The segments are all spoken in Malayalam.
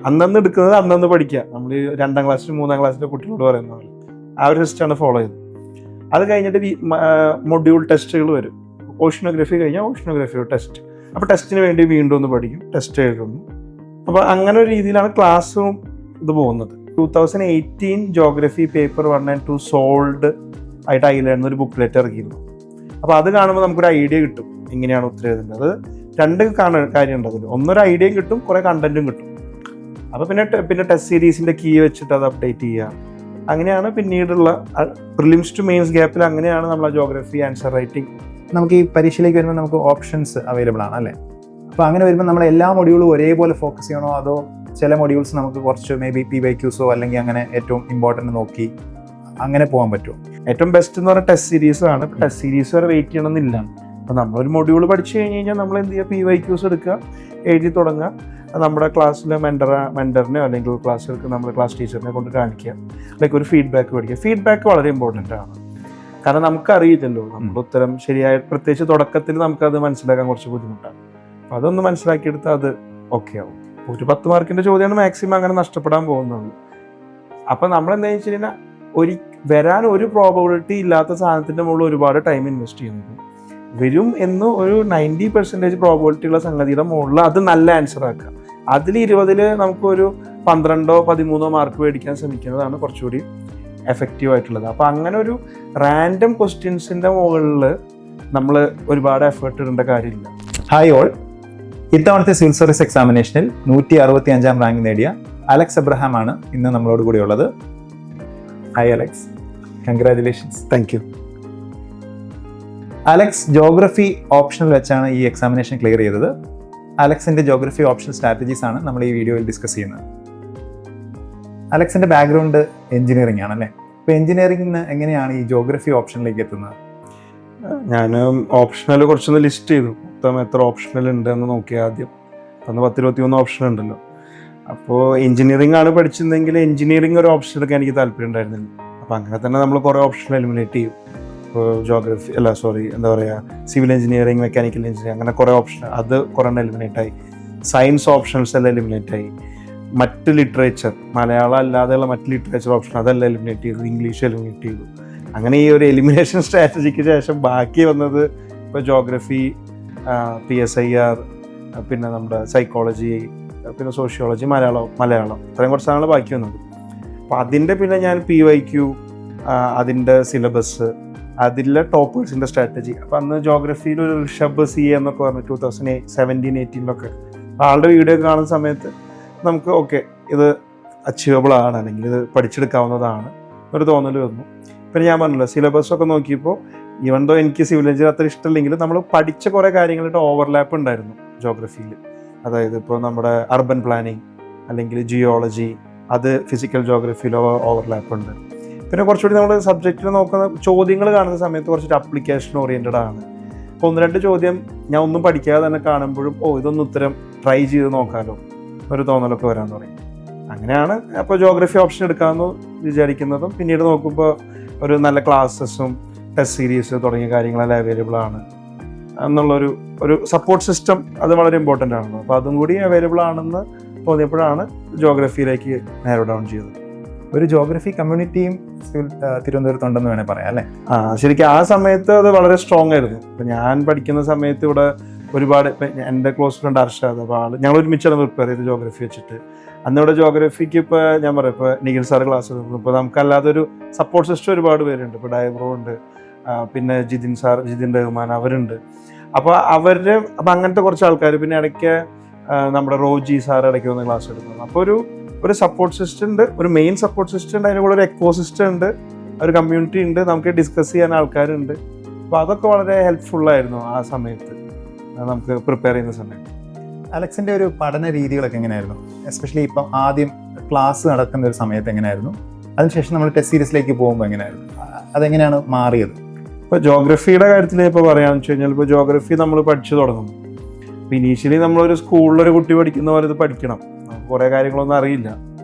അന്നന്ന് എടുക്കുന്നത് അന്നന്ന് പഠിക്കുക. നമ്മൾ 2ാം ക്ലാസ്സിലും 3ാം ക്ലാസ്സിലെ കുട്ടികളോട് പറയുന്ന പോലെ ആ ഒരു സിസ്റ്റമാണ് ഫോളോ ചെയ്തത്. അത് കഴിഞ്ഞിട്ട് മൊഡ്യൂൾ ടെസ്റ്റുകൾ വരും. ഓഷ്യനോഗ്രഫി കഴിഞ്ഞാൽ ഓഷ്യനോഗ്രഫി ടെസ്റ്റ്. അപ്പോൾ ടെസ്റ്റിന് വേണ്ടി വീണ്ടും ഒന്ന് പഠിക്കും, ടെസ്റ്റ് എഴുതുന്നു. അപ്പോൾ അങ്ങനെ ഒരു രീതിയിലാണ് ക്ലാസ്സും ഇത് പോകുന്നത്. 2018 ജോഗ്രഫി പേപ്പർ 1 and 2 സോൾഡ് ആയിട്ട് അതിലായിരുന്നു ഒരു ബുക്ക്ലെറ്റ് ഇറക്കിയിരുന്നു. അപ്പോൾ അത് കാണുമ്പോൾ നമുക്കൊരു ഐഡിയ കിട്ടും എങ്ങനെയാണ് ഉത്തരം എഴുതുന്നത്. അത് 2 കാര്യമുണ്ട് അതിൽ. ഒന്നൊരു ഐഡിയയും കിട്ടും, കുറേ കണ്ടന്റും കിട്ടും. അപ്പോൾ പിന്നെ ടെസ്റ്റ് സീരീസിൻ്റെ കീ വെച്ചിട്ട് അത് അപ്ഡേറ്റ് ചെയ്യുക. അങ്ങനെയാണ് പിന്നീടുള്ള പ്രിലിംസ് ടു മെയിൻസ് ഗ്യാപ്പിൽ അങ്ങനെയാണ് നമ്മൾ ജോഗ്രഫി ആൻസർ റൈറ്റിംഗ്. നമുക്ക് ഈ പരീക്ഷയിലേക്ക് വരുമ്പോൾ നമുക്ക് ഓപ്ഷൻസ് അവൈലബിൾ ആണ് അല്ലേ? അപ്പോൾ അങ്ങനെ വരുമ്പോൾ നമ്മൾ എല്ലാ മൊഡ്യൂളും ഒരേപോലെ ഫോക്കസ് ചെയ്യണോ, അതോ ചില മൊഡ്യൂൾസ് നമുക്ക് കുറച്ച് മേ ബി PYQസോ അല്ലെങ്കിൽ അങ്ങനെ ഏറ്റവും ഇമ്പോർട്ടൻ്റ് നോക്കി അങ്ങനെ പോകാൻ പറ്റുമോ? ഏറ്റവും ബെസ്റ്റ് എന്ന് പറഞ്ഞാൽ ടെസ്റ്റ് സീരീസ് ആണ്. ടെസ്റ്റ് സീരീസ് വരെ വെയിറ്റ് ചെയ്യണമെന്നില്ല. അപ്പോൾ നമ്മളൊരു മൊഡ്യൂൾ പഠിച്ചു കഴിഞ്ഞ് കഴിഞ്ഞാൽ നമ്മൾ എന്ത് ചെയ്യുക, PYQs എടുക്കുക, എഴുതി തുടങ്ങുക. നമ്മുടെ ക്ലാസ്സിലെ മെൻറ്ററിനെയോ അല്ലെങ്കിൽ ക്ലാസ്സിലേക്ക് നമ്മുടെ ക്ലാസ് ടീച്ചറിനെ കൊണ്ട് കാണിക്കുക. ലൈക്ക് ഒരു ഫീഡ്ബാക്ക് പഠിക്കുക. ഫീഡ്ബാക്ക് വളരെ ഇമ്പോർട്ടൻ്റ് ആണ്. കാരണം നമുക്കറിയില്ലല്ലോ നമ്മുടെ ഉത്തരം ശരിയായ, പ്രത്യേകിച്ച് തുടക്കത്തിൽ നമുക്കത് മനസ്സിലാക്കാൻ കുറച്ച് ബുദ്ധിമുട്ടാണ്. അപ്പോൾ അതൊന്ന് മനസ്സിലാക്കിയെടുത്താൽ അത് ഓക്കെ ആവും. ഒരു 10 മാർക്കിൻ്റെ ചോദ്യമാണ് മാക്സിമം അങ്ങനെ നഷ്ടപ്പെടാൻ പോകുന്നുള്ളൂ. അപ്പോൾ നമ്മൾ എന്താണെന്ന് വെച്ച് കഴിഞ്ഞാൽ വരാൻ ഒരു പ്രോബബിലിറ്റി ഇല്ലാത്ത സാധനത്തിൻ്റെ മുകളിൽ ഒരുപാട് ടൈം ഇൻവെസ്റ്റ് ചെയ്യുന്നത്. വരും എന്ന് ഒരു 90% പ്രോബബിലിറ്റി ഉള്ള സംഗതിയുടെ മുകളിൽ അത് നല്ല ആൻസർ ആക്കുക. അതിൽ 20 നമുക്കൊരു 12 13 മാർക്ക് മേടിക്കാൻ ശ്രമിക്കുന്നതാണ് കുറച്ചുകൂടി എഫക്റ്റീവ് ആയിട്ടുള്ളത്. അപ്പോൾ അങ്ങനെ ഒരു റാൻഡം ക്വസ്റ്റ്യൻസിൻ്റെ മുകളിൽ നമ്മൾ ഒരുപാട് എഫേർട്ട് ഇടേണ്ട കാര്യമില്ല. ഹായ് ഓൾ, ഇത്തവണത്തെ സിവിൽ സർവീസ് എക്സാമിനേഷനിൽ 165ാം റാങ്ക് നേടിയ അലക്സ് എബ്രഹാം ആണ് ഇന്ന് നമ്മളോട് കൂടി ഉള്ളത്. Hi Alex, congratulations. Thank you. Alex geography ഓപ്ഷനിൽ വെച്ചാണ് ഈ എക്സാമിനേഷൻ ക്ലിയർ ചെയ്തത്. അലക്സിൻ്റെ ജോഗ്രഫി ഓപ്ഷൻ സ്ട്രാറ്റജീസ് ആണ് നമ്മൾ ഈ വീഡിയോയിൽ ഡിസ്കസ് ചെയ്യുന്നത്. അലക്സിൻ്റെ ബാക്ക്ഗ്രൗണ്ട് എഞ്ചിനീയറിംഗ് ആണല്ലേ? അപ്പോൾ എഞ്ചിനീയറിംഗിന് എങ്ങനെയാണ് ഈ ജോഗ്രഫി ഓപ്ഷനിലേക്ക് എത്തുന്നത്? ഞാൻ ഓപ്ഷണൽ കുറച്ചൊന്ന് ലിസ്റ്റ് ചെയ്തു. മൊത്തം എത്ര ഓപ്ഷണൽ ഉണ്ട് എന്ന് നോക്കി ആദ്യം. അന്ന് 10-21 ഓപ്ഷൻ ഉണ്ടല്ലോ. അപ്പോൾ എഞ്ചിനീയറിംഗ് ആണ് പഠിച്ചിരുന്നെങ്കിൽ എഞ്ചിനീയറിംഗ് ഒരു ഓപ്ഷൻ എടുക്കാൻ എനിക്ക് താല്പര്യം ഉണ്ടായിരുന്നില്ല. അപ്പോൾ അങ്ങനെ തന്നെ നമ്മൾ കുറേ ഓപ്ഷൻ എലിമിനേറ്റ് ചെയ്യും. ഇപ്പോൾ സിവിൽ എഞ്ചിനീയറിംഗ്, മെക്കാനിക്കൽ എഞ്ചിനീയറിംഗ്, അങ്ങനെ കുറേ ഓപ്ഷൻ അത് കുറേ എലിമിനേറ്റ് ആയി. സയൻസ് ഓപ്ഷൻസ് എല്ലാം എലിമിനേറ്റ് ആയി. മറ്റ് ലിറ്ററേച്ചർ, മലയാളം അല്ലാതെയുള്ള മറ്റ് ലിറ്ററേച്ചർ ഓപ്ഷൻ അതെല്ലാം എലിമിനേറ്റ് ചെയ്തു. ഇംഗ്ലീഷ് എലിമിനേറ്റ് ചെയ്തു. അങ്ങനെ ഈ ഒരു എലിമിനേഷൻ സ്ട്രാറ്റജിക്ക് ശേഷം ബാക്കി വന്നത് ഇപ്പോൾ ജോഗ്രഫി, PSIR, പിന്നെ നമ്മുടെ സൈക്കോളജി, പിന്നെ സോഷ്യോളജി, മലയാളം ഇത്രയും കുറച്ച് സാധനങ്ങൾ ബാക്കി വന്നത്. അപ്പോൾ അതിൻ്റെ പിന്നെ ഞാൻ PYQ, അതിൻ്റെ സിലബസ്, അതിലെ ടോപ്പേഴ്സിൻ്റെ സ്ട്രാറ്റജി. അപ്പോൾ അന്ന് ജോഗ്രഫിയിൽ ഒരു ഋഷഭ് CA എന്നൊക്കെ പറഞ്ഞു 2017-18 ആളുടെ വീഡിയോ കാണുന്ന സമയത്ത് നമുക്ക് ഓക്കെ ഇത് അച്ചീവബിൾ ആണ്, അല്ലെങ്കിൽ ഇത് പഠിച്ചെടുക്കാവുന്നതാണ് ഒരു തോന്നൽ വന്നു. പിന്നെ ഞാൻ പറഞ്ഞല്ലോ സിലബസൊക്കെ നോക്കിയപ്പോൾ ഈവൻ ദോ എനിക്ക് സിവിൽ എഞ്ചിനീയർ അത്ര ഇഷ്ടമില്ലെങ്കിലും നമ്മൾ പഠിച്ച കുറേ കാര്യങ്ങളുടെ ഓവർലാപ്പ് ഉണ്ടായിരുന്നു ജോഗ്രഫിയിൽ. അതായത് ഇപ്പോൾ നമ്മുടെ അർബൻ പ്ലാനിങ് അല്ലെങ്കിൽ ജിയോളജി, അത് ഫിസിക്കൽ ജോഗ്രഫിയിലോ ഓവർലാപ്പ് ഉണ്ട്. പിന്നെ കുറച്ചുകൂടി നമ്മൾ സബ്ജക്റ്റിൽ നോക്കുന്ന ചോദ്യങ്ങൾ കാണുന്ന സമയത്ത് കുറച്ചൊരു അപ്ലിക്കേഷൻ ഓറിയൻറ്റഡ് ആണ്. അപ്പോൾ 1-2 ചോദ്യം ഞാൻ ഒന്നും പഠിക്കാതെ തന്നെ കാണുമ്പോഴും ഇതൊന്നും ഉത്തരം ട്രൈ ചെയ്ത് നോക്കാമല്ലോ ഒരു തോന്നലൊക്കെ വരാൻ തുടങ്ങി. അങ്ങനെയാണ് അപ്പോൾ ജോഗ്രഫി ഓപ്ഷൻ എടുക്കാമെന്ന് വിചാരിക്കുന്നതും. പിന്നീട് നോക്കുമ്പോൾ ഒരു നല്ല ക്ലാസ്സസും ടെസ്റ്റ് സീരീസ് തുടങ്ങിയ കാര്യങ്ങളെല്ലാം അവൈലബിൾ ആണ് എന്നുള്ളൊരു സപ്പോർട്ട് സിസ്റ്റം അത് വളരെ ഇമ്പോർട്ടൻ്റ് ആണല്ലോ. അപ്പോൾ അതും കൂടി അവൈലബിൾ ആണെന്ന് തോന്നിയപ്പോഴാണ് ജോഗ്രഫിയിലേക്ക് നാരോ ഡൗൺ ചെയ്തത്. ഒരു ജോഗ്രഫി കമ്മ്യൂണിറ്റിയും തിരുവനന്തപുരത്തുണ്ടെന്ന് വേണേൽ പറയാം അല്ലേ? ശരിക്കും ആ സമയത്ത് അത് വളരെ സ്ട്രോങ് ആയിരുന്നു. ഇപ്പം ഞാൻ പഠിക്കുന്ന സമയത്ത് ഇവിടെ ഒരുപാട്, ഇപ്പം എൻ്റെ ക്ലോസ് ഫ്രണ്ട് അർഷാദ്, അപ്പോൾ ഞങ്ങൾ ഒരുമിച്ചാണ് പ്രിപ്പയർ ചെയ്ത് ജോഗ്രഫി വെച്ചിട്ട്. അന്നിവിടെ ജോഗ്രഫിക്ക് ഇപ്പോൾ ഞാൻ പറയാം, ഇപ്പോൾ നിഖിൽ സാറ് ക്ലാസ് എടുക്കുന്നു. ഇപ്പോൾ നമുക്കല്ലാതെ ഒരു സപ്പോർട്ട് സിസ്റ്റം ഒരുപാട് പേരുണ്ട്. ഇപ്പോൾ ഡയബ്രോ ഉണ്ട്, പിന്നെ ജിതിൻ റഹ്മാൻ അവരുണ്ട്. അപ്പോൾ അങ്ങനത്തെ കുറച്ച് ആൾക്കാർ, പിന്നെ ഇടയ്ക്ക് നമ്മുടെ റോജി സാർ ഇടയ്ക്ക് വന്ന് ക്ലാസ് എടുക്കുന്നു. അപ്പോൾ ഒരു സപ്പോർട്ട് സിസ്റ്റം ഉണ്ട്, ഒരു മെയിൻ സപ്പോർട്ട് സിസ്റ്റം ഉണ്ട്, അതിൻ്റെ കൂടെ ഒരു എക്കോ സിസ്റ്റം ഉണ്ട്, ഒരു കമ്മ്യൂണിറ്റി ഉണ്ട്, നമുക്ക് ഡിസ്കസ് ചെയ്യാൻ ആൾക്കാരുണ്ട്. അപ്പോൾ അതൊക്കെ വളരെ ഹെൽപ്ഫുള്ളായിരുന്നു ആ സമയത്ത് നമുക്ക് പ്രിപ്പയർ ചെയ്യുന്ന സമയത്ത്. അലക്സിൻ്റെ ഒരു പഠന രീതികളൊക്കെ എങ്ങനെയായിരുന്നു? എസ്പെഷ്യലി ഇപ്പം ആദ്യം ക്ലാസ് നടക്കുന്ന ഒരു സമയത്ത് എങ്ങനെയായിരുന്നു? അതിനുശേഷം നമ്മൾ ടെസ്റ്റ് സീരീസിലേക്ക് പോകുമ്പോൾ എങ്ങനെയായിരുന്നു? അതെങ്ങനെയാണ് മാറിയത്? ഇപ്പോൾ ജോഗ്രഫിയുടെ കാര്യത്തിൽ ഇപ്പോൾ പറയാമെന്ന് വെച്ച് കഴിഞ്ഞാൽ, ഇപ്പോൾ ജോഗ്രഫി നമ്മൾ പഠിച്ചു തുടങ്ങുന്നു. അപ്പോൾ ഇനീഷ്യലി നമ്മളൊരു സ്കൂളിലൊരു കുട്ടി പഠിക്കുന്ന പോലെ ഇത് പഠിക്കണം. നമുക്ക് കുറേ കാര്യങ്ങളൊന്നും അറിയില്ല.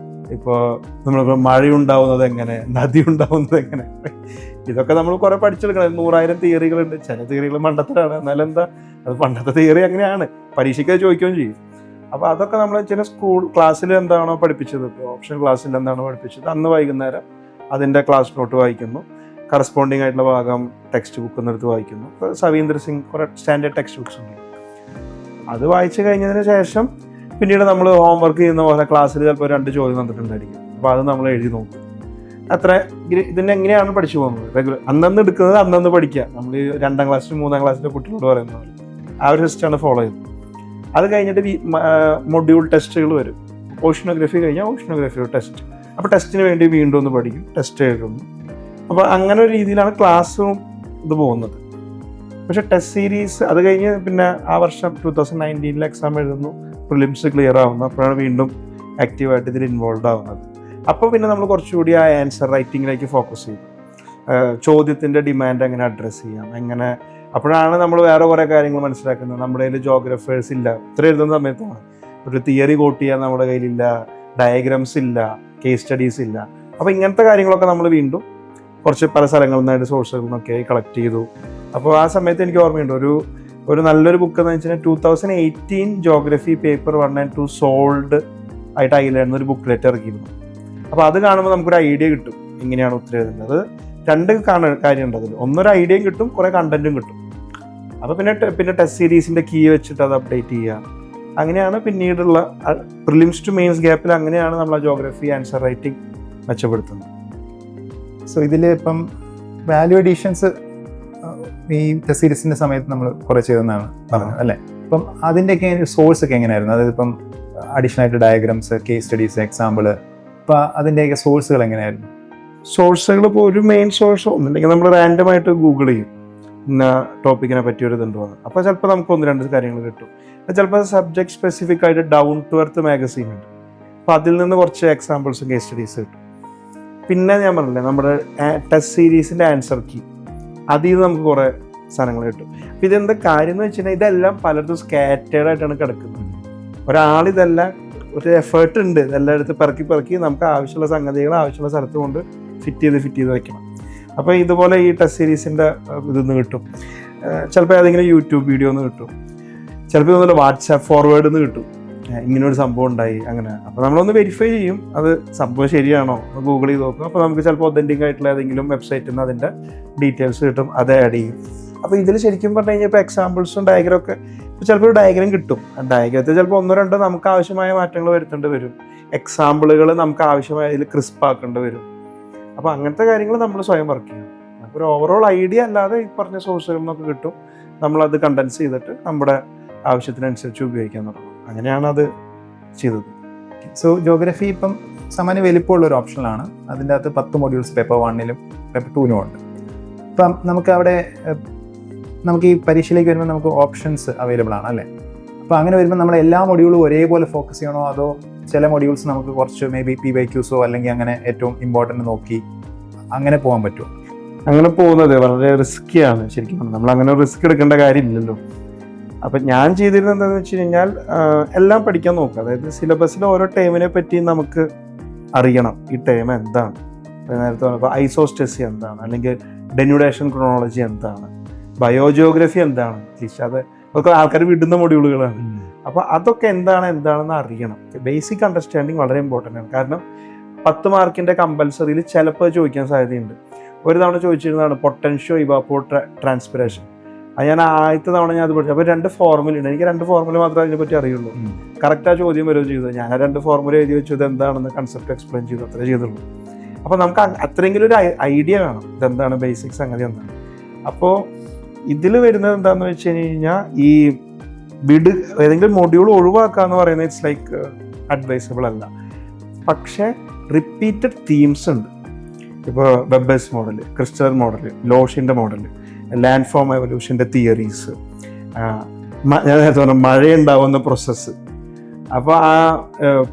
ഇപ്പോൾ നമ്മളിപ്പോൾ മഴയുണ്ടാവുന്നത് എങ്ങനെ, നദി ഉണ്ടാവുന്നത് എങ്ങനെ, ഇതൊക്കെ നമ്മൾ കുറേ പഠിച്ചെടുക്കണം. 100,000 തിയറികളുണ്ട്. ചില തിയറികൾ മണ്ടത്തരാണ്, എന്നാലും എന്താ, അത് പണ്ടത്തെ തിയറി അങ്ങനെയാണ്, പരീക്ഷയ്ക്ക് ചോദിക്കുകയും ചെയ്യും. അപ്പോൾ അതൊക്കെ നമ്മൾ ചില സ്കൂൾ ക്ലാസ്സിൽ എന്താണോ പഠിപ്പിച്ചത്, ഇപ്പോൾ ഓപ്ഷൻ ക്ലാസ്സിൽ എന്താണോ പഠിപ്പിച്ചത് അന്ന് വൈകുന്നേരം അതിൻ്റെ ക്ലാസ് നോട്ട് വായിക്കുന്നു, കറസ്പോണ്ടിങ് ആയിട്ടുള്ള ഭാഗം ടെക്സ്റ്റ് ബുക്ക് എടുത്ത് വായിക്കുന്നു. ഇപ്പോൾ സവീന്ദർ സിംഗ് കുറേ സ്റ്റാൻഡേർഡ് ടെക്സ്റ്റ് ബുക്സ് ഉണ്ട്, അത് വായിച്ചു കഴിഞ്ഞതിന് ശേഷം പിന്നീട് നമ്മൾ ഹോംവർക്ക് ചെയ്യുന്ന പോലെ ക്ലാസ്സിൽ ചിലപ്പോൾ 2 ചോദ്യം തന്നിട്ടുണ്ടായിരിക്കും. അപ്പോൾ അത് നമ്മൾ എഴുതി നോക്കും. അത്ര ഇതിനെ എങ്ങനെയാണ് പഠിച്ചു പോകുന്നത്, റെഗുലർ അന്നന്ന് എടുക്കുന്നത് അന്നന്ന് പഠിക്കുക. നമ്മൾ 2ാം ക്ലാസ്സിലും 3ാം ക്ലാസ്സിലെ കുട്ടികളോട് പറയുന്ന പോലെ ആ ഒരു സിസ്റ്റമാണ് ഫോളോ ചെയ്യുന്നത്. അത് കഴിഞ്ഞിട്ട് മൊഡ്യൂൾ ടെസ്റ്റുകൾ വരും. ഓഷ്യനോഗ്രഫി കഴിഞ്ഞാൽ ഓഷ്യനോഗ്രഫി ടെസ്റ്റ്. അപ്പോൾ ടെസ്റ്റിന് വേണ്ടി വീണ്ടും ഒന്ന് പഠിക്കും, ടെസ്റ്റ് എഴുതുന്നു. അപ്പോൾ അങ്ങനെ ഒരു രീതിയിലാണ് ക്ലാസ്സും ഇത് പോകുന്നത്. പക്ഷേ ടെസ്റ്റ് സീരീസ് അത് കഴിഞ്ഞ് പിന്നെ ആ വർഷം 2019 എക്സാം എഴുതുന്നു, പ്രിലിംസ് ക്ലിയർ ആവുന്നു. അപ്പോഴാണ് വീണ്ടും ആക്റ്റീവായിട്ട് ഇതിൽ ഇൻവോൾവ് ആവുന്നത്. അപ്പോൾ പിന്നെ നമ്മൾ കുറച്ചുകൂടി ആ ആൻസർ റൈറ്റിങ്ങിലേക്ക് ഫോക്കസ് ചെയ്തു. ചോദ്യത്തിൻ്റെ ഡിമാൻഡ് എങ്ങനെ അഡ്രസ്സ് ചെയ്യാം, എങ്ങനെ. അപ്പോഴാണ് നമ്മൾ വേറെ കുറേ കാര്യങ്ങൾ മനസ്സിലാക്കുന്നത്. നമ്മുടെ കയ്യിൽ ജോഗ്രഫേഴ്സ് ഇല്ല. ഇത്ര എഴുതുന്ന സമയത്താണ് ഒരു തിയറി കോട്ട് ചെയ്യാൻ നമ്മുടെ കയ്യിലില്ല, ഡയഗ്രാംസ് ഇല്ല, കേസ് സ്റ്റഡീസ് ഇല്ല. അപ്പോൾ ഇങ്ങനത്തെ കാര്യങ്ങളൊക്കെ നമ്മൾ വീണ്ടും കുറച്ച് പല സ്ഥലങ്ങളിൽ നിന്നായിട്ട് സോഴ്സുകളിൽ നിന്നൊക്കെ കളക്ട് ചെയ്തു. അപ്പോൾ ആ സമയത്ത് എനിക്ക് ഓർമ്മയുണ്ട്, ഒരു നല്ലൊരു ബുക്ക് എന്ന് വെച്ചാൽ 2018 ജോഗ്രഫി പേപ്പർ 1 and 2 സോൾഡ് ആയിട്ട് അതിലായിരുന്നു ഒരു ബുക്ക്ലെറ്റ് ഇറക്കിയിരുന്നു. അപ്പോൾ അത് കാണുമ്പോൾ നമുക്കൊരു ഐഡിയ കിട്ടും എങ്ങനെയാണ് ഉത്തരം എഴുതേണ്ടത്. 2 കാര്യമുണ്ട് അതിൽ. ഒന്നൊരു ഐഡിയയും കിട്ടും, കുറേ കണ്ടന്റും കിട്ടും. അപ്പോൾ പിന്നെ ടെസ്റ്റ് സീരീസിൻ്റെ കീ വെച്ചിട്ട് അത് അപ്ഡേറ്റ് ചെയ്യുക. അങ്ങനെയാണ് പിന്നീടുള്ള പ്രിലിംസ് ടു മെയിൻസ് ഗ്യാപ്പിൽ അങ്ങനെയാണ് നമ്മൾ ആ ജോഗ്രഫി ആൻസർ റൈറ്റിംഗ് മെച്ചപ്പെടുത്തുന്നത്. സോ ഇതിൽ ഇപ്പം വാല്യൂ അഡീഷൻസ് ഈ ടെസ്റ്റ് സീരീസിൻ്റെ സമയത്ത് നമ്മൾ കുറേ ചെയ്തെന്നാണ് പറഞ്ഞത് അല്ലേ? അപ്പം അതിൻ്റെയൊക്കെ സോഴ്സ് ഒക്കെ എങ്ങനെയായിരുന്നു? അതായത് ഇപ്പം അഡീഷണൽ ആയിട്ട് ഡയഗ്രാംസ്, കേസ് സ്റ്റഡീസ്, എക്സാമ്പിള്, അപ്പം അതിൻ്റെയൊക്കെ സോഴ്സുകൾ എങ്ങനെയായിരുന്നു? സോഴ്സുകൾ ഇപ്പോൾ ഒരു മെയിൻ സോഴ്സ് ഒന്നുമില്ലെങ്കിൽ നമ്മൾ റാൻഡമായിട്ട് ഗൂഗിൾ ചെയ്യും ഇന്ന ടോപ്പിക്കിനെ പറ്റിയൊരു ഇതുണ്ടോ. അപ്പോൾ ചിലപ്പോൾ നമുക്ക് 1-2 കാര്യങ്ങൾ കിട്ടും. ചിലപ്പോൾ സബ്ജക്ട് സ്പെസിഫിക് ആയിട്ട് ഡൗൺ ടു എർത്ത് മാഗസീൻ ഉണ്ട്, അപ്പോൾ അതിൽ നിന്ന് കുറച്ച് എക്സാമ്പിൾസും കേസ് സ്റ്റഡീസ് കിട്ടും. പിന്നെ ഞാൻ പറഞ്ഞില്ലേ നമ്മുടെ ടെസ്റ്റ് സീരീസിൻ്റെ ആൻസർ കീ, അതിൽ നിന്ന് നമുക്ക് കുറേ സാധനങ്ങൾ കിട്ടും. അപ്പോൾ ഇതെന്താ കാര്യം എന്ന് വെച്ച് കഴിഞ്ഞാൽ ഇതെല്ലാം പലർക്കും സ്കാറ്റേഡ് ആയിട്ടാണ് കിടക്കുന്നത്. ഒരാളിതെല്ലാം ഒരു എഫേർട്ട് ഉണ്ട്, ഇതെല്ലാം എടുത്ത് പെറുക്കി നമുക്ക് ആവശ്യമുള്ള സംഗതികൾ ആവശ്യമുള്ള സ്ഥലത്ത് കൊണ്ട് ഫിറ്റ് ചെയ്ത് വെക്കണം. അപ്പോൾ ഇതുപോലെ ഈ ടെസ്റ്റ് സീരീസിൻ്റെ ഇതൊന്ന് കിട്ടും. ചിലപ്പോൾ ഏതെങ്കിലും യൂട്യൂബ് വീഡിയോ ഒന്ന് കിട്ടും, ചിലപ്പോൾ ഇതുപോലെ വാട്സാപ്പ് ഫോർവേഡ് നിന്ന് കിട്ടും, ഇങ്ങനൊരു സംഭവം ഉണ്ടായി അങ്ങനെ. അപ്പോൾ നമ്മളൊന്ന് വെരിഫൈ ചെയ്യും അത് സംഭവം ശരിയാണോ, ഗൂഗിൾ ചെയ്ത് നോക്കും. അപ്പോൾ നമുക്ക് ചിലപ്പോൾ ഒതൻറ്റിക് ആയിട്ടുള്ള ഏതെങ്കിലും വെബ്സൈറ്റിൽ നിന്ന് അതിൻ്റെ ഡീറ്റെയിൽസ് കിട്ടും, അത് ആഡ് ചെയ്യും. അപ്പോൾ ഇതിൽ ശരിക്കും പറഞ്ഞു കഴിഞ്ഞാൽ ഇപ്പോൾ എക്സാമ്പിൾസും ഡയഗ്രം ഒക്കെ ഇപ്പോൾ ചിലപ്പോൾ ഒരു ഡയഗ്രം കിട്ടും. ഡയഗ്രത്തിൽ ചിലപ്പോൾ 1-2 നമുക്ക് ആവശ്യമായ മാറ്റങ്ങൾ വരുത്തേണ്ടി വരും. എക്സാമ്പിളുകൾ നമുക്ക് ആവശ്യമായ ഇതിൽ ക്രിസ്പ് ആക്കേണ്ടി വരും. അപ്പോൾ അങ്ങനത്തെ കാര്യങ്ങൾ നമ്മൾ സ്വയം വർക്ക് ചെയ്യണം. നമുക്കൊരു ഓവറോൾ ഐഡിയ അല്ലാതെ ഈ പറഞ്ഞ സോഴ്സുകളിൽ നിന്നൊക്കെ കിട്ടും. നമ്മളത് കണ്ടൻസ് ചെയ്തിട്ട് നമ്മുടെ ആവശ്യത്തിനനുസരിച്ച് ഉപയോഗിക്കാൻ തുടങ്ങും. അങ്ങനെയാണ് അത് ചെയ്തത്. സോ ജോഗ്രഫി ഇപ്പം സാമാന്യ വലിപ്പമുള്ള ഒരു ഓപ്ഷനിലാണ്. അതിൻ്റെ അകത്ത് 10 മൊഡ്യൂൾസ് പേപ്പർ 1-ലും പേപ്പർ 2-ലും ഉണ്ട്. ഇപ്പം നമുക്ക് ഈ പരീക്ഷയിലേക്ക് വരുമ്പോൾ നമുക്ക് ഓപ്ഷൻസ് അവൈലബിൾ ആണ് അല്ലേ? അപ്പോൾ അങ്ങനെ വരുമ്പോൾ നമ്മൾ എല്ലാ മൊഡ്യൂളും ഒരേപോലെ ഫോക്കസ് ചെയ്യണോ, അതോ ചില മൊഡ്യൂൾസ് നമുക്ക് കുറച്ച് മേ ബി PYQs അല്ലെങ്കിൽ അങ്ങനെ ഏറ്റവും ഇമ്പോർട്ടൻ്റ് നോക്കി അങ്ങനെ പോകാൻ പറ്റുമോ? അങ്ങനെ പോകുന്നത് വളരെ റിസ്ക്കിയാണ് ശരിക്കും. നമ്മൾ അങ്ങനെ റിസ്ക് എടുക്കേണ്ട കാര്യമില്ലല്ലോ. അപ്പം ഞാൻ ചെയ്തിരുന്നത് എന്താണെന്ന് വെച്ച് കഴിഞ്ഞാൽ എല്ലാം പഠിക്കാൻ നോക്കുക. അതായത് സിലബസിൽ ഓരോ ടേമിനെ പറ്റി നമുക്ക് അറിയണം. ഈ ടേം എന്താണ്, നേരത്തെ പറഞ്ഞപ്പോൾ ഐസോസ്റ്റസി എന്താണ്, അല്ലെങ്കിൽ ഡെന്യൂഡേഷൻ ക്രോണോളജി എന്താണ്, ബയോജിയോഗ്രഫി എന്താണ്, അതൊക്കെ ആൾക്കാർ വിടുന്ന മൊഡ്യൂളുകളാണ്. അപ്പോൾ അതൊക്കെ എന്താണെന്ന് അറിയണം. ബേസിക് അണ്ടർസ്റ്റാൻഡിങ് വളരെ ഇമ്പോർട്ടൻ്റ് ആണ്. കാരണം 10 മാർക്കിൻ്റെ കമ്പൽസറിയിൽ ചിലപ്പോൾ ചോദിക്കാൻ സാധ്യതയുണ്ട്. ഒരു തവണ ചോദിച്ചിരുന്നതാണ് പൊട്ടൻഷ്യോ ഇവാപ്പോ ട്രാൻസ്പിറേഷൻ. അത് ഞാൻ ആദ്യത്തെ തവണ ഞാൻ അത് പഠിച്ചു. അപ്പോൾ 2 ഫോർമുല ഉണ്ട്. എനിക്ക് 2 ഫോർമുല മാത്രമേ അതിനെപ്പറ്റി അറിയുള്ളൂ. കറക്റ്റ് ആ ചോദ്യം വരികയും ചെയ്തത്. ഞാൻ ആ 2 ഫോർമുല എഴുതി വെച്ചു, ഇത് എന്താണെന്ന് കൺസെപ്റ്റ് എക്സ്പ്ലെയിൻ ചെയ്തു, അത്രേ ചെയ്തുള്ളൂ. അപ്പോൾ നമുക്ക് അത്രയെങ്കിലും ഒരു ഐഡിയ വേണം, ഇതെന്താണ് ബേസിക് സംഗതി എന്താണ്. അപ്പോൾ ഇതിൽ വരുന്നത് എന്താണെന്ന് വെച്ച് കഴിഞ്ഞാൽ ഈ ഏതെങ്കിലും മൊഡ്യൂൾ ഒഴിവാക്കുക എന്ന് പറയുന്നത് ഇറ്റ്സ് ലൈക്ക് അഡ്വൈസബിൾ അല്ല. പക്ഷേ റിപ്പീറ്റഡ് തീംസ് ഉണ്ട്. ഇപ്പോൾ വെബേഴ്സ് മോഡൽ, ക്രിസ്റ്റലർ മോഡൽ, ലോഷിൻ്റെ മോഡൽ, ലാൻഡ് ഫോം എവല്യൂഷൻ്റെ തിയറീസ്, ഞാൻ നേരത്തെ പറഞ്ഞ മഴയുണ്ടാവുന്ന പ്രോസസ്സ്, അപ്പോൾ ആ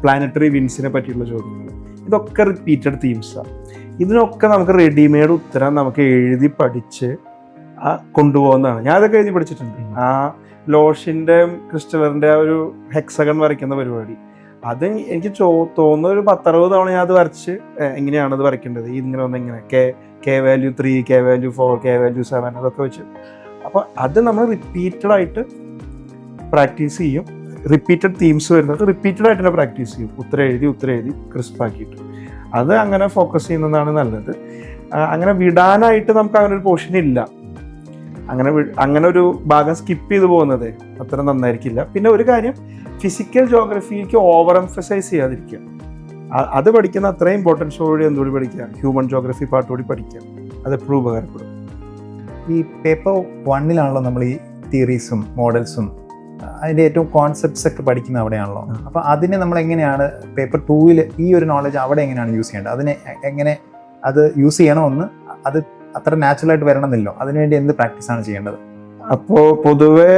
പ്ലാനറ്ററി വിൻസിനെ പറ്റിയുള്ള ചോദ്യങ്ങൾ, ഇതൊക്കെ റിപ്പീറ്റഡ് തീംസാണ്. ഇതിനൊക്കെ നമുക്ക് റെഡിമെയ്ഡ് ഉത്തരം നമുക്ക് എഴുതി പഠിച്ച് കൊണ്ടുപോകുന്നതാണ്. ഞാൻ അതൊക്കെ എഴുതി പഠിച്ചിട്ടുണ്ട്. ആ ലോഷിൻ്റെ ക്രിസ്റ്റലറിൻ്റെ ആ ഒരു ഹെക്സഗൺ വരയ്ക്കുന്ന പരിപാടി, അത് എനിക്ക് തോന്നുന്ന ഒരു 10-60 തവണ ഞാൻ അത് വരച്ച് എങ്ങനെയാണത് വരയ്ക്കേണ്ടത്, ഇങ്ങനെ വന്നിങ്ങനെ K value 3, K value 4, K value 7 അതൊക്കെ വെച്ച്. അപ്പോൾ അത് നമ്മൾ റിപ്പീറ്റഡ് ആയിട്ട് പ്രാക്ടീസ് ചെയ്യും. റിപ്പീറ്റഡ് തീംസ് വരുന്നത് റിപ്പീറ്റഡ് ആയിട്ട് തന്നെ പ്രാക്ടീസ് ചെയ്യും. ഉത്തരം എഴുതി ക്രിസ്പാക്കിയിട്ട് അത് അങ്ങനെ ഫോക്കസ് ചെയ്യുന്നതാണ് നല്ലത്. അങ്ങനെ വിടാനായിട്ട് നമുക്ക് അങ്ങനെ ഒരു പോർഷൻ ഇല്ല. അങ്ങനെ ഒരു ഭാഗം സ്കിപ്പ് ചെയ്ത് പോകുന്നത് അത്ര നന്നായിരിക്കില്ല. പിന്നെ ഒരു കാര്യം, ഫിസിക്കൽ ജോഗ്രഫിക്ക് ഓവർ എംഫസൈസ് ചെയ്യാതിരിക്കുക. അത് പഠിക്കുന്ന അത്രയും ഇമ്പോർട്ടൻസോടുകൂടി എന്തുകൂടി പഠിക്കുക, ഹ്യൂമൻ ജോഗ്രഫി പാർട്ടുകൂടി പഠിക്കുക. അത് എപ്പോഴും ഉപകാരപ്പെടും. ഈ പേപ്പർ 1-ലാണല്ലോ നമ്മൾ ഈ തിയറീസും മോഡൽസും അതിൻ്റെ ഏറ്റവും കോൺസെപ്റ്റ്സ് ഒക്കെ പഠിക്കുന്നത് അവിടെയാണല്ലോ. അപ്പോൾ അതിനെ നമ്മൾ എങ്ങനെയാണ് പേപ്പർ 2-ൽ ഈ ഒരു നോളജ് അവിടെ എങ്ങനെയാണ് യൂസ് ചെയ്യേണ്ടത്? അതിനെ എങ്ങനെ അത് യൂസ് ചെയ്യണമെന്ന്, അത് അത്ര നാച്ചുറലായിട്ട് വരണമെന്നില്ലോ, അതിനുവേണ്ടി എന്ത് പ്രാക്ടീസാണ് ചെയ്യേണ്ടത്? അപ്പോൾ പൊതുവേ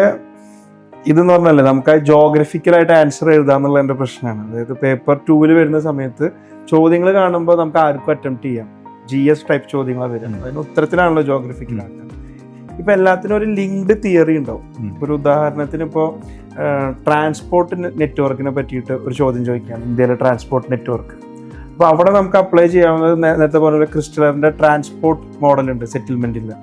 ഇതെന്ന് പറഞ്ഞാലേ നമുക്ക് ആ ജോഗ്രഫിക്കലായിട്ട് ആൻസർ എഴുതാന്നുള്ള എൻ്റെ പ്രശ്നമാണ്. അതായത് പേപ്പർ 2-ൽ വരുന്ന സമയത്ത് ചോദ്യങ്ങൾ കാണുമ്പോൾ നമുക്ക് ആർക്കും അറ്റംപ്റ്റ് ചെയ്യാം. GS ടൈപ്പ് ചോദ്യങ്ങളാണ് വരിക. അതിന് ഉത്തരത്തിലാണല്ലോ ജോഗ്രഫിക്കലാക്കുക. ഇപ്പം എല്ലാത്തിനും ഒരു ലിങ്ക്ഡ് തിയറി ഉണ്ടാവും. ഒരു ഉദാഹരണത്തിന് ഇപ്പോൾ ട്രാൻസ്പോർട്ട് നെറ്റ്വർക്കിനെ പറ്റിയിട്ട് ഒരു ചോദ്യം ചോദിക്കുകയാണ്, ഇന്ത്യയിലെ ട്രാൻസ്പോർട്ട് നെറ്റ്വർക്ക്. അപ്പോൾ അവിടെ നമുക്ക് അപ്ലൈ ചെയ്യാവുന്നത് നേരത്തെ പറഞ്ഞ ക്രിസ്റ്റലറിൻ്റെ ട്രാൻസ്പോർട്ട് മോഡലുണ്ട് സെറ്റിൽമെൻറ്റിൻ്റെ.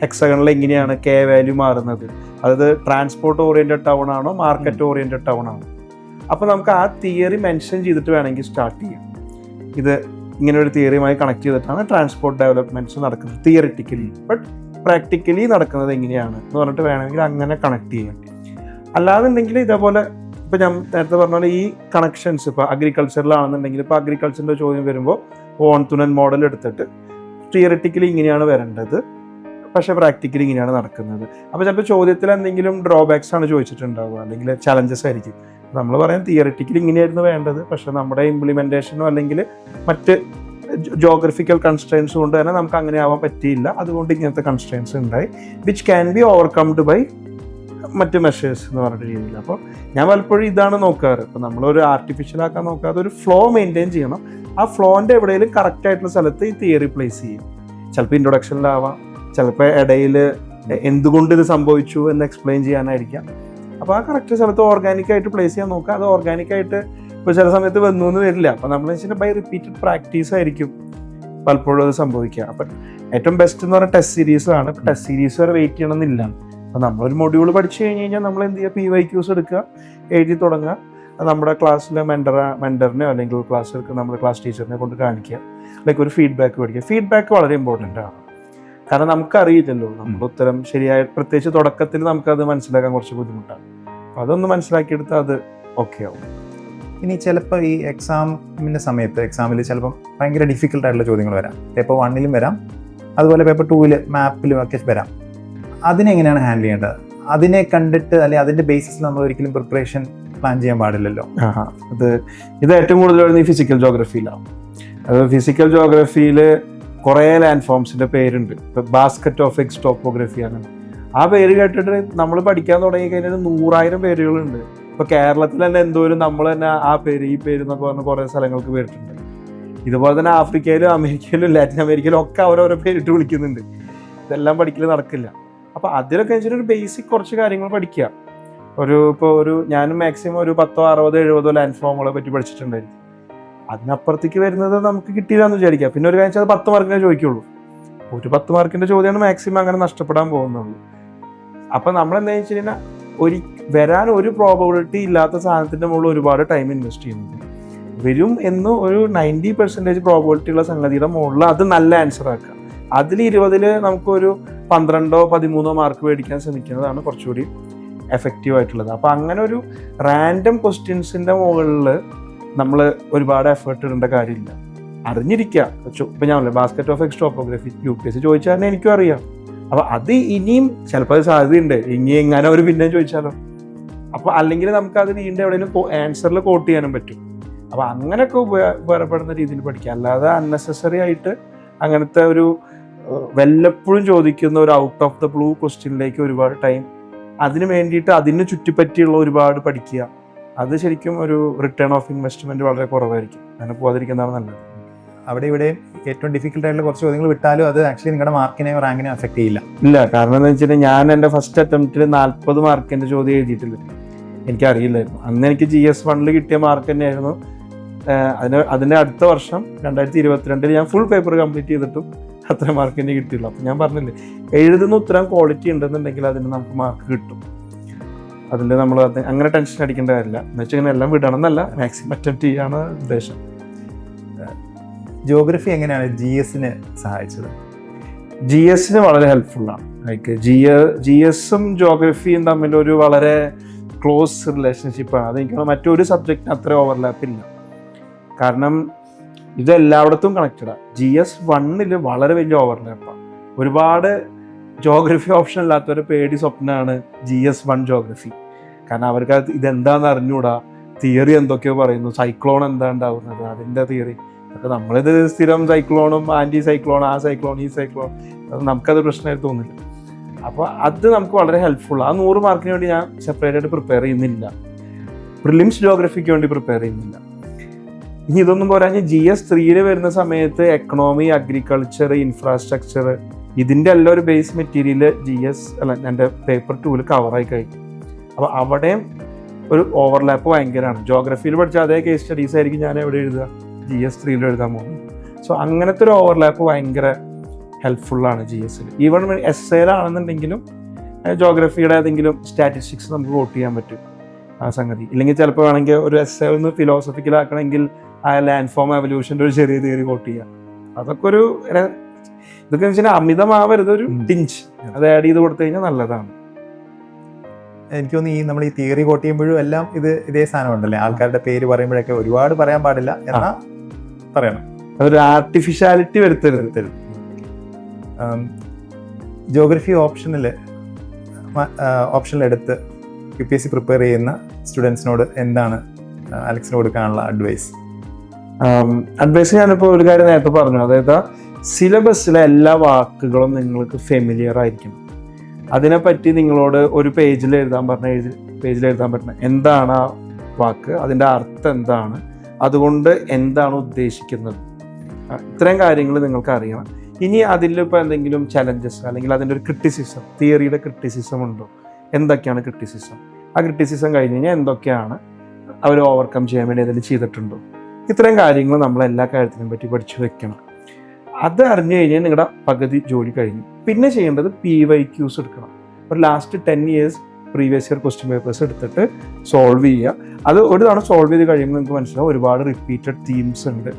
ഹെക്സഗണിൽ എങ്ങനെയാണ് K വാല്യൂ മാറുന്നത്, അതായത് ട്രാൻസ്പോർട്ട് ഓറിയൻറ്റഡ് ടൗൺ ആണോ മാർക്കറ്റ് ഓറിയൻറ്റഡ് ടൗൺ ആണോ. അപ്പോൾ നമുക്ക് ആ തിയറി മെൻഷൻ ചെയ്തിട്ട് വേണമെങ്കിൽ സ്റ്റാർട്ട് ചെയ്യാം. ഇത് ഇങ്ങനെ ഒരു തിയറിയുമായി കണക്ട് ചെയ്തിട്ടാണ് ട്രാൻസ്പോർട്ട് ഡെവലപ്മെൻറ്റ്സ് നടക്കുന്നത് തിയറിറ്റിക്കലി. ബട്ട് പ്രാക്ടിക്കലി നടക്കുന്നത് എങ്ങനെയാണ് എന്ന് പറഞ്ഞിട്ട് വേണമെങ്കിൽ അങ്ങനെ കണക്ട് ചെയ്യാം. അല്ലാന്നുണ്ടെങ്കിൽ ഇതേപോലെ ഇപ്പോൾ ഞാൻ നേരത്തെ പറഞ്ഞ പോലെ ഈ കണക്ഷൻസ് ഇപ്പോൾ അഗ്രികൾച്ചറിലാണെന്നുണ്ടെങ്കിൽ ഇപ്പോൾ അഗ്രികൾച്ചറിൻ്റെ ചോദ്യം വരുമ്പോൾ ഓൺതുനൻ മോഡൽ എടുത്തിട്ട് തിയറിറ്റിക്കലി ഇങ്ങനെയാണ് വരേണ്ടത്, പക്ഷേ പ്രാക്ടിക്കലി ഇങ്ങനെയാണ് നടക്കുന്നത്. അപ്പോൾ ചിലപ്പോൾ ചോദ്യത്തിൽ എന്തെങ്കിലും ഡ്രോബാക്സ് ആണ് ചോദിച്ചിട്ടുണ്ടാവുക, അല്ലെങ്കിൽ ചലഞ്ചസ് ആയിരിക്കും. നമ്മൾ പറയാം തിയറിറ്റിക്കലി ഇങ്ങനെയായിരുന്നു വേണ്ടത്, പക്ഷെ നമ്മുടെ ഇംപ്ലിമെൻറ്റേഷനോ അല്ലെങ്കിൽ മറ്റ് ജോഗ്രഫിക്കൽ കൺസ്ട്രെയിൻസ് കൊണ്ട് തന്നെ നമുക്ക് അങ്ങനെ ആവാൻ പറ്റിയില്ല, അതുകൊണ്ട് ഇങ്ങനത്തെ കൺസ്ട്രെയിൻസ് ഉണ്ടായി, വിച്ച് ക്യാൻ ബി ഓവർകംഡ് ബൈ മറ്റ് മെഷേഴ്സ് എന്ന് പറഞ്ഞിട്ട് രീതിയിൽ. അപ്പോൾ ഞാൻ പലപ്പോഴും ഇതാണ് നോക്കാറ്. ഇപ്പോൾ നമ്മളൊരു ആർട്ടിഫിഷ്യൽ ആക്കാൻ നോക്കാതെ ഒരു ഫ്ലോ മെയിൻറ്റെയിൻ ചെയ്യണം. ആ ഫ്ലോൻ്റെ എവിടെയെങ്കിലും കറക്റ്റ് ആയിട്ടുള്ള സ്ഥലത്ത് ഈ തിയറി പ്ലേസ് ചെയ്യും. ചിലപ്പോൾ ഇൻട്രൊഡക്ഷനിലാവാം, ചിലപ്പോൾ ഇടയിൽ എന്തുകൊണ്ട് ഇത് സംഭവിച്ചു എന്ന് എക്സ്പ്ലെയിൻ ചെയ്യാനായിരിക്കാം. അപ്പോൾ ആ കറക്റ്റ് സ്ഥലത്ത് ഓർഗാനിക്കായിട്ട് പ്ലേസ് ചെയ്യാൻ നോക്കുക. അത് ഓർഗാനിക്കായിട്ട് ഇപ്പോൾ ചില സമയത്ത് വന്നു എന്ന് വരില്ല. അപ്പോൾ നമ്മൾ വെച്ചാൽ ബൈ റിപ്പീറ്റഡ് പ്രാക്ടീസ് ആയിരിക്കും പലപ്പോഴും അത് സംഭവിക്കുക. അപ്പം ഏറ്റവും ബെസ്റ്റ് എന്ന് പറഞ്ഞാൽ ടെസ്റ്റ് സീരീസാണ്. ടെസ്റ്റ് സീരീസ് വരെ വെയിറ്റ് ചെയ്യണമെന്നില്ല. അപ്പോൾ നമ്മളൊരു മൊഡ്യൂൾ പഠിച്ചു കഴിഞ്ഞാൽ നമ്മൾ എന്ത് ചെയ്യുക, PYQs എടുക്കുക, എഴുതി തുടങ്ങുക. നമ്മുടെ ക്ലാസ്സിലെ മെൻറ്ററിനെയോ അല്ലെങ്കിൽ ക്ലാസ് എടുക്കുക നമ്മുടെ ക്ലാസ് ടീച്ചറിനെ കൊണ്ട് കാണിക്കുക, ലൈക്ക് ഒരു ഫീഡ്ബാക്ക് മേടിക്കുക. ഫീഡ്ബാക്ക് വളരെ ഇമ്പോർട്ടൻ്റ് ആണ്. കാരണം നമുക്കറിയില്ലല്ലോ നമ്മുടെ ഉത്തരം ശരിയായ, പ്രത്യേകിച്ച് തുടക്കത്തിൽ നമുക്കത് മനസ്സിലാക്കാൻ കുറച്ച് ബുദ്ധിമുട്ടാണ്. അപ്പോൾ അതൊന്ന് മനസ്സിലാക്കിയെടുത്താൽ അത് ഓക്കെ ആവും. ഇനി ചിലപ്പോൾ ഈ എക്സാമിൻ്റെ സമയത്ത് എക്സാമിൽ ചിലപ്പം ഭയങ്കര ഡിഫിക്കൽട്ടായിട്ടുള്ള ചോദ്യങ്ങൾ വരാം. പേപ്പർ 1-ലും വരാം, അതുപോലെ പേപ്പർ 2-ൽ മാപ്പിലും ഒക്കെ വരാം. അതിനെങ്ങനെയാണ് ഹാൻഡിൽ ചെയ്യേണ്ടത്? അതിനെ കണ്ടിട്ട് അല്ലെങ്കിൽ അതിൻ്റെ ബേസിസിൽ നമ്മൾ ഒരിക്കലും പ്രിപ്പറേഷൻ പ്ലാൻ ചെയ്യാൻ പാടില്ലല്ലോ. ഇത് ഏറ്റവും കൂടുതൽ വരുന്നത് ഈ ഫിസിക്കൽ ജോഗ്രഫിയിലാണ്. അത് ഫിസിക്കൽ ജോഗ്രഫിയിൽ കുറേ ലാൻഡ് ഫോംസിൻ്റെ പേരുണ്ട്. ഇപ്പോൾ ബാസ്ക്കറ്റ് ഓഫ് എക്സ് ടോപ്പോഗ്രഫി അങ്ങനെ ആ പേര് കേട്ടിട്ട് നമ്മൾ പഠിക്കാൻ തുടങ്ങി കഴിഞ്ഞാൽ 100,000 പേരുകളുണ്ട്. ഇപ്പോൾ കേരളത്തിൽ തന്നെ എന്തോരം നമ്മൾ തന്നെ ആ പേര് ഈ പേര് എന്നൊക്കെ പറഞ്ഞ് കുറേ സ്ഥലങ്ങൾക്ക് പേരിട്ടുണ്ട്. ഇതുപോലെ തന്നെ ആഫ്രിക്കയിലും അമേരിക്കയിലും ലാറ്റിൻ അമേരിക്കയിലും ഒക്കെ അവരവരെ പേരിട്ട് വിളിക്കുന്നുണ്ട്. ഇതെല്ലാം പഠിക്കൽ നടക്കില്ല. അപ്പോൾ അതിലൊക്കെ വെച്ചിട്ടൊരു ബേസിക് കുറച്ച് കാര്യങ്ങൾ പഠിക്കുക. ഞാനും മാക്സിമം ഒരു 10, 60, 70 ലാൻഡ് ഫോമുകളെ പറ്റി പഠിച്ചിട്ടുണ്ടായിരുന്നു. അതിനപ്പുറത്തേക്ക് വരുന്നത് നമുക്ക് കിട്ടിയില്ല എന്ന് വിചാരിക്കുക. പിന്നെ ഒരു കാര്യം, അത് 10 മാർക്കിനെ ചോദിക്കുള്ളൂ. ഒരു 10 മാർക്കിൻ്റെ ചോദ്യമാണ് മാക്സിമം അങ്ങനെ നഷ്ടപ്പെടാൻ പോകുന്നുള്ളൂ. അപ്പം നമ്മൾ എന്താ വെച്ച് കഴിഞ്ഞാൽ വരാൻ ഒരു പ്രോബബിലിറ്റി ഇല്ലാത്ത സാധനത്തിൻ്റെ മുകളിൽ ഒരുപാട് ടൈം ഇൻവെസ്റ്റ് ചെയ്യുന്നത്. വരും എന്ന് ഒരു 90% പ്രോബബിലിറ്റി ഉള്ള സംഗതിയുടെ മുകളിൽ അത് നല്ല ആൻസർ ആക്കുക. അതിൽ 20-ൽ നമുക്കൊരു 12, 13 മാർക്ക് മേടിക്കാൻ ശ്രമിക്കുന്നതാണ് കുറച്ചുകൂടി എഫക്റ്റീവ് ആയിട്ടുള്ളത്. അപ്പോൾ അങ്ങനെ ഒരു റാൻഡം ക്വസ്റ്റ്യൻസിൻ്റെ മുകളിൽ നമ്മൾ ഒരുപാട് എഫേർട്ട് ഇടേണ്ട കാര്യമില്ല. അറിഞ്ഞിരിക്കുക. ഇപ്പം ഞാൻ basket of X topography UPSC ചോദിച്ചാൽ എനിക്കും അറിയാം. അപ്പോൾ അത് ഇനിയും ചിലപ്പോൾ അത് സാധ്യതയുണ്ട്, ഇനി എങ്ങനെ അവർ പിന്നെയും ചോദിച്ചാലോ. അപ്പോൾ അല്ലെങ്കിൽ നമുക്ക് അത് വീണ്ടും എവിടെയെങ്കിലും ആൻസറിൽ കോട്ട് ചെയ്യാനും പറ്റും. അപ്പോൾ അങ്ങനെയൊക്കെ ഉപകാരപ്പെടുന്ന രീതിയിൽ പഠിക്കുക. അല്ലാതെ അൺനെസസറി ആയിട്ട് അങ്ങനത്തെ ഒരു വല്ലപ്പോഴും ചോദിക്കുന്ന ഒരു ഔട്ട് ഓഫ് ദ ബ്ലൂ ക്വസ്റ്റ്യനിലേക്ക് ഒരുപാട് ടൈം അതിന് വേണ്ടിയിട്ട് അതിന് ചുറ്റിപ്പറ്റിയുള്ള ഒരുപാട് പഠിക്കുക, അത് ശരിക്കും ഒരു റിട്ടേൺ ഓഫ് ഇൻവെസ്റ്റ്മെൻറ്റ് വളരെ കുറവായിരിക്കും. അങ്ങനെ പോകാതിരിക്കുന്നതാണ് നല്ലത്. അവിടെ ഇവിടെ ഏറ്റവും ഡിഫിക്കൽട്ട് ആയിട്ടുള്ള കുറച്ച് ചോദ്യങ്ങൾ വിട്ടാലും അത് ആക്ച്വലി നിങ്ങളുടെ മാർക്കിനെയോ റാങ്കിനെയോ അഫക്റ്റ് ചെയ്യില്ല. ഇല്ല, കാരണം എന്താ വെച്ചിട്ടുണ്ടെങ്കിൽ ഞാൻ എൻ്റെ ഫസ്റ്റ് അറ്റംപ്റ്റിൽ 40 മാർക്കിൻ്റെ ചോദ്യം എഴുതിയിട്ടില്ല. എനിക്കറിയില്ലായിരുന്നു. അന്ന് എനിക്ക് GS 1-ൽ കിട്ടിയ മാർക്ക് തന്നെയായിരുന്നു. അതിൻ്റെ അടുത്ത വർഷം 2022-ൽ ഞാൻ ഫുൾ പേപ്പർ കംപ്ലീറ്റ് ചെയ്തിട്ടും അത്ര മാർക്ക് തന്നെ കിട്ടിയുള്ളൂ. അപ്പം ഞാൻ പറഞ്ഞില്ലേ, എഴുതുന്ന ഉത്തരം ക്വാളിറ്റി ഉണ്ടെന്നുണ്ടെങ്കിൽ അതിന് നമുക്ക് മാർക്ക് കിട്ടും. അതിൽ നമ്മൾ അങ്ങനെ ടെൻഷൻ അടിക്കേണ്ട കാര്യമില്ല. എന്ന് വെച്ചാൽ ഇങ്ങനെ എല്ലാം വിടണം എന്നല്ല, മാക്സിമം അറ്റംപ്റ്റ് ചെയ്യാണ് ഉദ്ദേശം. ജോഗ്രഫി എങ്ങനെയാണ് GS-ന് സഹായിച്ചത്? GS-ന് വളരെ ഹെൽപ്ഫുള്ളാണ്. ലൈക്ക് GS-ഉം ജോഗ്രഫിയും തമ്മിലൊരു വളരെ ക്ലോസ് റിലേഷൻഷിപ്പാണ്. അതെനിക്ക് മറ്റൊരു സബ്ജക്റ്റിന് അത്ര ഓവർലാപ്പ് ഇല്ല. കാരണം ഇത് എല്ലായിടത്തും കണക്റ്റഡാണ്. GS 1 വളരെ വലിയ ഓവർലാപ്പാണ്. ഒരുപാട് ജോഗ്രഫി ഓപ്ഷൻ ഇല്ലാത്തവരെ പേടി സ്വപ്നമാണ് GS 1 ജോഗ്രഫി. കാരണം അവർക്ക് ഇതെന്താണെന്ന് അറിഞ്ഞൂടാ, തിയറി എന്തൊക്കെയോ പറയുന്നു, സൈക്ലോൺ എന്താ ഉണ്ടാവുന്നത് അതിൻ്റെ തിയറി. അപ്പോൾ നമ്മളിത് സ്ഥിരം സൈക്ലോണും ആൻറ്റി സൈക്ലോൺ, ആ സൈക്ലോൺ ഈ സൈക്ലോൺ, അത് നമുക്കത് പ്രശ്നമായിട്ട് തോന്നില്ല. അപ്പോൾ അത് നമുക്ക് വളരെ ഹെൽപ്ഫുൾ. ആ 100 മാർക്കിന് വേണ്ടി ഞാൻ സെപ്പറേറ്റ് ആയിട്ട് പ്രിപ്പയർ ചെയ്യുന്നില്ല, പ്രിലിംസ് ജോഗ്രഫിക്ക് വേണ്ടി പ്രിപ്പയർ ചെയ്യുന്നില്ല. ഇനി ഇതൊന്നും പോരാഞ്ഞ് GS 3 വരുന്ന സമയത്ത് എക്കണോമി, അഗ്രികൾച്ചർ, ഇൻഫ്രാസ്ട്രക്ചർ, ഇതിൻ്റെ എല്ലാം ഒരു ബേസ് മെറ്റീരിയൽ എൻ്റെ പേപ്പർ 2 കവറായി കഴിഞ്ഞു. അപ്പോൾ അവിടെയും ഒരു ഓവർലാപ്പ് ഭയങ്കരമാണ്. ജോഗ്രഫിയിൽ പഠിച്ച അതേ കേസ് സ്റ്റഡീസ് ആയിരിക്കും ഞാൻ എവിടെ എഴുതുക, GS 3 എഴുതാൻ പോകുന്നത്. സോ അങ്ങനത്തെ ഒരു ഓവർലാപ്പ് ഭയങ്കര ഹെൽപ്ഫുള്ളാണ് GS-ൽ. ഈവൺ എസ്സേലാണെന്നുണ്ടെങ്കിലും ജോഗ്രഫിയുടെ ഏതെങ്കിലും സ്റ്റാറ്റിസ്റ്റിക്സ് നമുക്ക് വോട്ട് ചെയ്യാൻ പറ്റും ആ സംഗതി. ഇല്ലെങ്കിൽ ചിലപ്പോൾ വേണമെങ്കിൽ ഒരു എസ്സേ ഒന്ന് ഫിലോസഫിക്കലാക്കണമെങ്കിൽ ആ ലാൻഡ് ഫോം എവല്യൂഷൻ്റെ ഒരു ചെറിയ തിയറി വോട്ട് ചെയ്യാം. അതൊക്കെ ഒരു ഇതൊക്കെ വെച്ചാൽ അമിതമാവരുത്, ഒരു ടിഞ്ച് അത് ആഡ് ചെയ്ത് കൊടുത്തു കഴിഞ്ഞാൽ നല്ലതാണ്. എനിക്ക് തോന്നുന്നു നമ്മൾ ഈ തിയറി കോട്ട് ചെയ്യുമ്പോഴും എല്ലാം ഇതേ സാധനം ഉണ്ടല്ലേ, ആൾക്കാരുടെ പേര് പറയുമ്പോഴൊക്കെ ഒരുപാട് പറയാൻ പാടില്ല എന്നാ പറയണം, അതൊരു ആർട്ടിഫിഷ്യാലിറ്റി വരുത്തരുത്. ജോഗ്രഫി ഓപ്ഷനിലെടുത്ത് UPSC പ്രിപ്പയർ ചെയ്യുന്ന സ്റ്റുഡൻസിനോട് എന്താണ് അലക്സിന് കൊടുക്കാനുള്ള അഡ്വൈസ്? ഞാനിപ്പോൾ ഒരു കാര്യം നേരത്തെ പറഞ്ഞു, അതായത് സിലബസിലെ എല്ലാ വാക്കുകളും നിങ്ങൾക്ക് ഫെമിലിയർ ആയിരിക്കണം. അതിനെപ്പറ്റി നിങ്ങളോട് ഒരു പേജിൽ എഴുതാൻ പറ്റണം. എന്താണ് ആ വാക്ക്, അതിൻ്റെ അർത്ഥം എന്താണ്, അതുകൊണ്ട് എന്താണ് ഉദ്ദേശിക്കുന്നത്, ഇത്രയും കാര്യങ്ങൾ നിങ്ങൾക്ക് അറിയണം. ഇനി അതിലിപ്പോൾ എന്തെങ്കിലും ചലഞ്ചസ് അല്ലെങ്കിൽ അതിൻ്റെ ഒരു ക്രിറ്റിസിസം, തിയറിയുടെ ക്രിറ്റിസിസം ഉണ്ടോ, എന്തൊക്കെയാണ് ക്രിറ്റിസിസം, ആ ക്രിറ്റിസിസം കഴിഞ്ഞ് കഴിഞ്ഞാൽ എന്തൊക്കെയാണ് അവർ ഓവർകം ചെയ്യാൻ വേണ്ടി അതിൽ ചെയ്തിട്ടുണ്ടോ, ഇത്രയും കാര്യങ്ങൾ നമ്മൾ എല്ലാ കാര്യത്തിനെ പറ്റി പഠിച്ചു വെക്കണം. അത് അറിഞ്ഞു കഴിഞ്ഞാൽ നിങ്ങളുടെ പകുതി ജോലി കഴിഞ്ഞു. പിന്നെ ചെയ്യേണ്ടത് PYQs എടുക്കണം. ഒരു last 10 years previous year question papers എടുത്തിട്ട് സോൾവ് ചെയ്യുക. അത് ഒരു തവണ സോൾവ് ചെയ്ത് കഴിയുമ്പോൾ നിങ്ങൾക്ക് മനസ്സിലാവും ഒരുപാട് റിപ്പീറ്റഡ് തീംസ് ഉണ്ട്.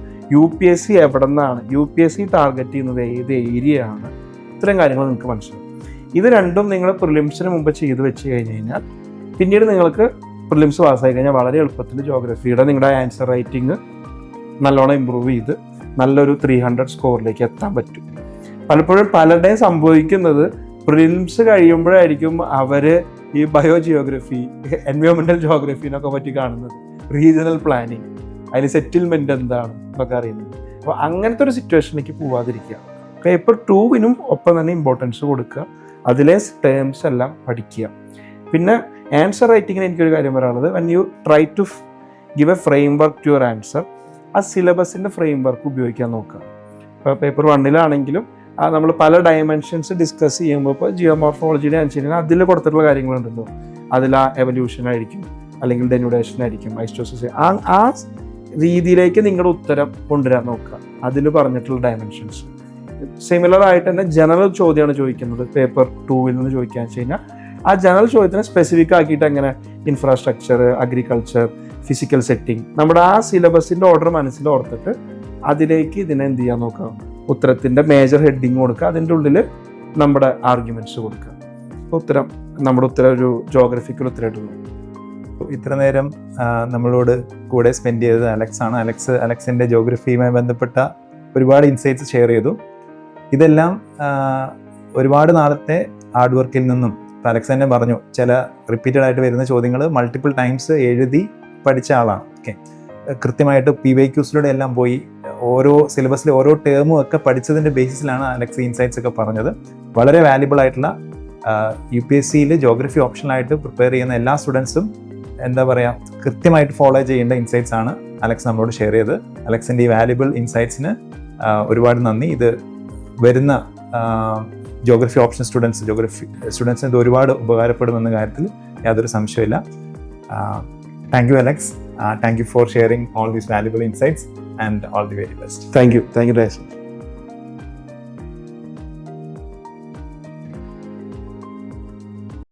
UPSC എവിടെ നിന്നാണ്, UPSC ടാർഗറ്റ് ചെയ്യുന്നത് ഏത് ഏരിയ ആണ്, ഇത്രയും കാര്യങ്ങൾ നിങ്ങൾക്ക് മനസ്സിലാവും. ഇത് രണ്ടും നിങ്ങൾ പ്രിലിംസിന് മുമ്പ് ചെയ്ത് വെച്ച് കഴിഞ്ഞാൽ പിന്നീട് നിങ്ങൾക്ക് പ്രിലിംസ് പാസ്സായി കഴിഞ്ഞാൽ വളരെ എളുപ്പത്തിൽ ജോഗ്രഫിയുടെ നിങ്ങളുടെ ആൻസർ റൈറ്റിംഗ് നല്ലോണം ഇമ്പ്രൂവ് ചെയ്ത് നല്ലൊരു 300 സ്കോറിലേക്ക് എത്താൻ പറ്റും. പലപ്പോഴും പലരുടെയും സംഭവിക്കുന്നത് പ്രിലിംസ് കഴിയുമ്പോഴായിരിക്കും അവർ ഈ ബയോ ജിയോഗ്രഫി, എൻവയോൺമെൻറ്റൽ ജോഗ്രഫി എന്നൊക്കെ പറ്റി കാണുന്നത്, റീജിയണൽ പ്ലാനിങ്, അതിൽ സെറ്റിൽമെൻറ്റ് എന്താണ് എന്നൊക്കെ അറിയുന്നത്. അപ്പോൾ അങ്ങനത്തെ ഒരു സിറ്റുവേഷനിലേക്ക് പോവാതിരിക്കുക. പേപ്പർ 2 ഒപ്പം തന്നെ ഇമ്പോർട്ടൻസ് കൊടുക്കുക, അതിലെ ടേംസ് എല്ലാം പഠിക്കുക. പിന്നെ ആൻസർ റൈറ്റിങ്ങിന് എനിക്കൊരു കാര്യം പറയാനുള്ളത്, when you try to give a framework to your answer, ആ സിലബസിൻ്റെ ഫ്രെയിം വർക്ക് ഉപയോഗിക്കാൻ നോക്കുക. ഇപ്പോൾ പേപ്പർ 1 നമ്മൾ പല ഡയമെൻഷൻസ് ഡിസ്കസ് ചെയ്യുമ്പോൾ ഇപ്പോൾ ജിയോമോർഫോളജിയുടെ അനുസരിച്ച് അതിൽ കൊടുത്തിട്ടുള്ള കാര്യങ്ങളുണ്ടല്ലോ, അതിൽ ആ എവല്യൂഷൻ ആയിരിക്കും, അല്ലെങ്കിൽ ഡെനുഡേഷൻ ആയിരിക്കും, ഐസ്റ്റോസിസ്, ആ രീതിയിലേക്ക് നിങ്ങളുടെ ഉത്തരം കൊണ്ടുവരാൻ നോക്കുക. അതിൽ പറഞ്ഞിട്ടുള്ള ഡയമെൻഷൻസ് സിമിലർ ആയിട്ട് തന്നെ ജനറൽ ചോദ്യമാണ് ചോദിക്കുന്നത് പേപ്പർ 2 ചോദിക്കുക വെച്ച് കഴിഞ്ഞാൽ ആ ജനറൽ ചോദ്യത്തിനെ സ്പെസിഫിക് ആക്കിയിട്ട് എങ്ങനെ ഇൻഫ്രാസ്ട്രക്ചർ, അഗ്രികൾച്ചർ, ഫിസിക്കൽ സെറ്റിംഗ്, നമ്മുടെ ആ സിലബസിൻ്റെ ഓർഡർ മനസ്സിൽ ഓർത്തിട്ട് അതിലേക്ക് ഇതിനെ എന്ത് ചെയ്യാൻ നോക്കുക, ഉത്തരത്തിൻ്റെ മേജർ ഹെഡിങ് കൊടുക്കുക, അതിൻ്റെ ഉള്ളിൽ നമ്മുടെ ആർഗ്യുമെൻറ്റ്സ് കൊടുക്കുക. നമ്മുടെ ഉത്തരം ഒരു ജോഗ്രഫിക്കൽ ഉത്തരമായിട്ട് പോകും. ഇത്ര നേരം നമ്മളോട് കൂടെ സ്പെൻഡ് ചെയ്തത് അലക്സാണ്. അലക്സിൻ്റെ ജോഗ്രഫിയുമായി ബന്ധപ്പെട്ട ഒരുപാട് ഇൻസൈറ്റ്സ് ഷെയർ ചെയ്തു. ഇതെല്ലാം ഒരുപാട് നാളത്തെ ഹാർഡ് വർക്കിൽ നിന്നും, ഇപ്പോൾ അലക്സ് തന്നെ പറഞ്ഞു, ചില റിപ്പീറ്റഡ് ആയിട്ട് വരുന്ന ചോദ്യങ്ങൾ മൾട്ടിപ്പിൾ ടൈംസ് എഴുതി പഠിച്ച ആളാണ്. ഓക്കെ, കൃത്യമായിട്ട് PYQസിലൂടെ എല്ലാം പോയി ഓരോ സിലബസിലെ ഓരോ ടേമും ഒക്കെ പഠിച്ചതിൻ്റെ ബേസിസിലാണ് അലക്സ് ഇൻസൈറ്റ്സ് ഒക്കെ പറഞ്ഞത്. വളരെ വാല്യുബിൾ ആയിട്ടുള്ള UPSCയിൽ ജോഗ്രഫി ഓപ്ഷനായിട്ട് പ്രിപ്പയർ ചെയ്യുന്ന എല്ലാ സ്റ്റുഡൻസും എന്താ പറയുക, കൃത്യമായിട്ട് ഫോളോ ചെയ്യേണ്ട ഇൻസൈറ്റ്സ് ആണ് അലക്സ് നമ്മളോട് ഷെയർ ചെയ്ത്. അലക്സിൻ്റെ ഈ വാല്യുബിൾ ഇൻസൈറ്റ്സിന് ഒരുപാട് നന്ദി. ഇത് വരുന്ന ജോഗ്രഫി ഓപ്ഷൻ സ്റ്റുഡൻസിന് ഇത് ഒരുപാട് ഉപകാരപ്പെടുമെന്ന കാര്യത്തിൽ യാതൊരു സംശയമില്ല. Thank you Alex. Thank you for sharing all these valuable insights and all the very best. Thank you. Thank you, Rajesh.